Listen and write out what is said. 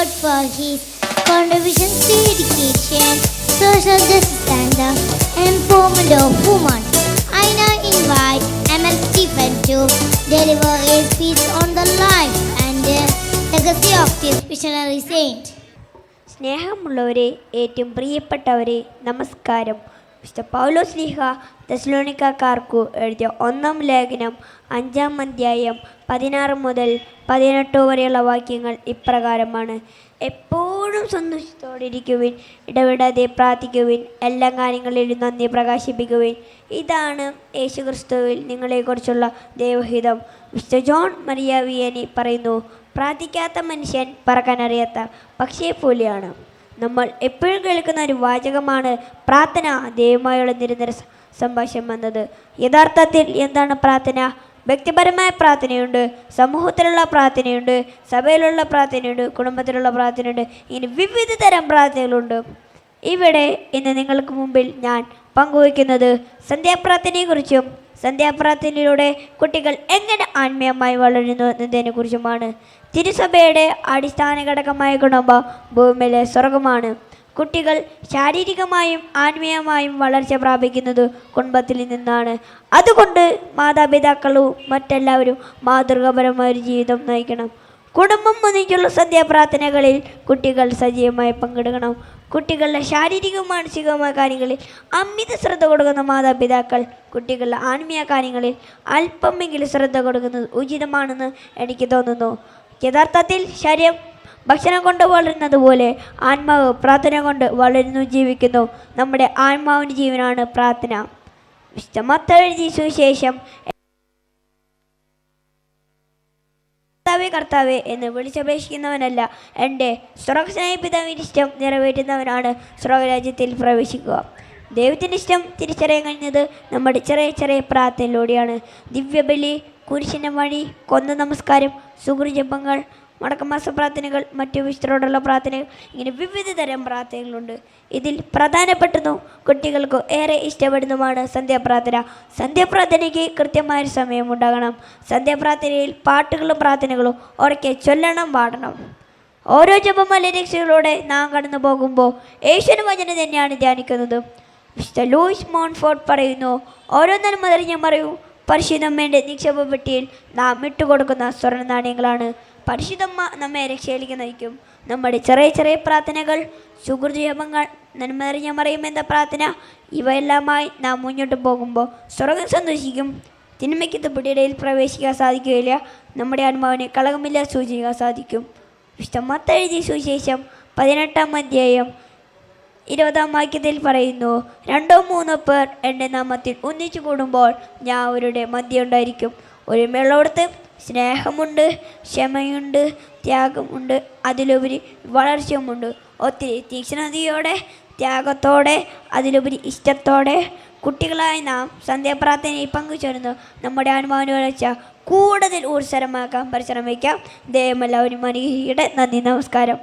remembered for his contributions to education, social justice and the empowerment of women. I now invite ML Stephen to deliver a speech on the life and legacy of this visionary saint. സ്നേഹമുള്ളവരെ, ഏറ്റവും പ്രിയപ്പെട്ടവരെ, നമസ്കാരം. വിശുദ്ധ പൗലോസ് ശ്ലീഹ തെസ്സലോനിക്കക്കാർക്കു എഴുതിയ 1-ാം ലേഖനം 5-ാം അധ്യായം 16 മുതൽ 18 വരെയുള്ള വാക്യങ്ങൾ ഇപ്രകാരമാണ്. എപ്പോഴും സന്തോഷത്തോടെ ഇരിക്കുവിൻ, ഇടവിടാതെ പ്രാർത്ഥിക്കുവിൻ, എല്ലാ കാര്യങ്ങളിലും നന്ദി പ്രകാശിപ്പിക്കുവിൻ. ഇതാണ് യേശുക്രിസ്തുവിൽ നിങ്ങളെക്കുറിച്ചുള്ള ദൈവഹിതം. വിശുദ്ധ ജോൺ മരിയ വിയനി പറയുന്നു, പ്രാർത്ഥിക്കാത്ത മനുഷ്യൻ പറക്കാനറിയാത്ത പക്ഷിയെ പോലെയാണ്. നമ്മൾ എപ്പോഴും കേൾക്കുന്ന ഒരു വാചകമാണ് പ്രാർത്ഥന ദൈവമായുള്ള നിരന്തര സംഭാഷണം എന്നത്. യഥാർത്ഥത്തിൽ എന്താണ് പ്രാർത്ഥന? വ്യക്തിപരമായ പ്രാർത്ഥനയുണ്ട്, സമൂഹത്തിലുള്ള പ്രാർത്ഥനയുണ്ട്, സഭയിലുള്ള പ്രാർത്ഥനയുണ്ട്, കുടുംബത്തിലുള്ള പ്രാർത്ഥനയുണ്ട്. ഇങ്ങനെ വിവിധ തരം പ്രാർത്ഥനകളുണ്ട്. ഇവിടെ ഇന്ന് നിങ്ങൾക്ക് മുമ്പിൽ ഞാൻ പങ്കുവയ്ക്കുന്നത് സന്ധ്യാപ്രാർത്ഥനയെക്കുറിച്ചും സന്ധ്യാപ്രാർത്ഥനയിലൂടെ കുട്ടികൾ എങ്ങനെ ആത്മീയമായി വളരുന്നു എന്നതിനെക്കുറിച്ചുമാണ്. തിരുസഭയുടെ അടിസ്ഥാന ഘടകമായ കുടുംബം ഭൂമിയിലെ സ്വർഗമാണ്. കുട്ടികൾ ശാരീരികമായും ആത്മീയമായും വളർച്ച പ്രാപിക്കുന്നത് കുടുംബത്തിൽ നിന്നാണ്. അതുകൊണ്ട് മാതാപിതാക്കളും മറ്റെല്ലാവരും മാതൃകാപരമായ ഒരു ജീവിതം നയിക്കണം. കുടുംബം ഒന്നിച്ചുള്ള സന്ധ്യാപ്രാർത്ഥനകളിൽ കുട്ടികൾ സജീവമായി പങ്കെടുക്കണം. കുട്ടികളുടെ ശാരീരികവും മാനസികവുമായ കാര്യങ്ങളിൽ അമിത ശ്രദ്ധ കൊടുക്കുന്ന മാതാപിതാക്കൾ കുട്ടികളുടെ ആത്മീയ കാര്യങ്ങളിൽ അല്പമെങ്കിലും ശ്രദ്ധ കൊടുക്കുന്നത് ഉചിതമാണെന്ന് എനിക്ക് തോന്നുന്നു. യഥാർത്ഥത്തിൽ ശരീരം ഭക്ഷണം കൊണ്ട് വളരുന്നത് പോലെ ആത്മാവ് പ്രാർത്ഥന കൊണ്ട് വളരുന്നു, ജീവിക്കുന്നു. നമ്മുടെ ആത്മാവിൻ്റെ ജീവനാണ് പ്രാർത്ഥന. വിശുദ്ധ മത്തായി എഴുതിയ സുവിശേഷം, കർത്താവേ എന്ന് വിളിച്ചപേക്ഷിക്കുന്നവനല്ല, എൻ്റെ സ്വർഗ്ഗസ്ഥനായ പിതാവിൻ്റെ ഇഷ്ടം നിറവേറ്റുന്നവനാണ് സ്വർഗ്ഗരാജ്യത്തിൽ പ്രവേശിക്കുക. ദൈവത്തിൻ്റെ ഇഷ്ടം തിരിച്ചറിയാൻ കഴിഞ്ഞത് നമ്മുടെ ചെറിയ ചെറിയ പ്രാർത്ഥനയിലൂടെയാണ്. ദിവ്യബലി, കുരിശിൻ്റെ വഴി, കൊന്ന നമസ്കാരം, സുഗൃജപങ്ങൾ, മടക്കമാസ പ്രാർത്ഥനകൾ, മറ്റു വിശുദ്ധരോടുള്ള പ്രാർത്ഥനകൾ, ഇങ്ങനെ വിവിധ തരം പ്രാർത്ഥനകളുണ്ട്. ഇതിൽ പ്രധാനപ്പെട്ടതും കുട്ടികൾക്ക് ഏറെ ഇഷ്ടപ്പെടുന്നതുമാണ് സന്ധ്യാപ്രാർത്ഥന. സന്ധ്യാപ്രാർത്ഥനയ്ക്ക് കൃത്യമായൊരു സമയമുണ്ടാകണം. സന്ധ്യാപ്രാർത്ഥനയിൽ പാട്ടുകളും പ്രാർത്ഥനകളും ഉറക്കെ ചൊല്ലണം, പാടണം. ഓരോ ജപമാല രക്ഷകളിലൂടെ നാം കടന്നു പോകുമ്പോൾ യേശുവിൻ്റെ വചനം തന്നെയാണ് ധ്യാനിക്കുന്നത്. മിസ്റ്റർ ലൂയിസ് മോൺഫോർട്ട് പറയുന്നു, ഓരോ നന്മ തെളിഞ്ഞ മറിയും പരിശുദ്ധമ്മയുടെ നിക്ഷേപ പെട്ടിയിൽ നാം ഇട്ടുകൊടുക്കുന്ന സ്വർണ്ണ നാണയങ്ങളാണ്. പരിശുദ്ധമ്മ നമ്മെ രക്ഷയിലേക്ക് നയിക്കും. നമ്മുടെ ചെറിയ ചെറിയ പ്രാർത്ഥനകൾ, സുഹൃജപങ്ങൾ, നന്മ നിറഞ്ഞ മറിയുമെന്ന പ്രാർത്ഥന, ഇവയെല്ലാമായി നാം മുന്നോട്ട് പോകുമ്പോൾ സ്വർഗം സന്തോഷിക്കും. തിന്മയ്ക്ക് പിടിയിടയിൽ പ്രവേശിക്കാൻ സാധിക്കുകയില്ല. നമ്മുടെ ആത്മാവിനെ കളങ്കമില്ല സൂചിക്കാൻ സാധിക്കും. വിശുദ്ധ മത്തായി എഴുതിയ സുവിശേഷം 18-ാം അധ്യായം 20-ാം വാക്യത്തിൽ പറയുന്നു, 2-3 പേർ എൻ്റെ നാമത്തിൽ ഒന്നിച്ചു കൂടുമ്പോൾ ഞാൻ അവരുടെ മധ്യ ഉണ്ടായിരിക്കും. ഒരു മേളോടത്ത് സ്നേഹമുണ്ട്, ക്ഷമയുണ്ട്, ത്യാഗമുണ്ട്, അതിലുപരി വളർച്ചയുമുണ്ട്. ഒത്തിരി തീക്ഷ്ണതയോടെ, ത്യാഗത്തോടെ, അതിലുപരി ഇഷ്ടത്തോടെ കുട്ടികളായ നാം സന്ധ്യാപ്രാർത്ഥനയിൽ പങ്കുചേർന്ന് നമ്മുടെ ആത്മാവിനെ വളർച്ച കൂടുതൽ ഊർജ്ജകരമാക്കാൻ പരിശ്രമിക്കാം. ദൈവം എല്ലാവരും അനുഗ്രഹിക്കട്ടെ. നന്ദി, നമസ്കാരം.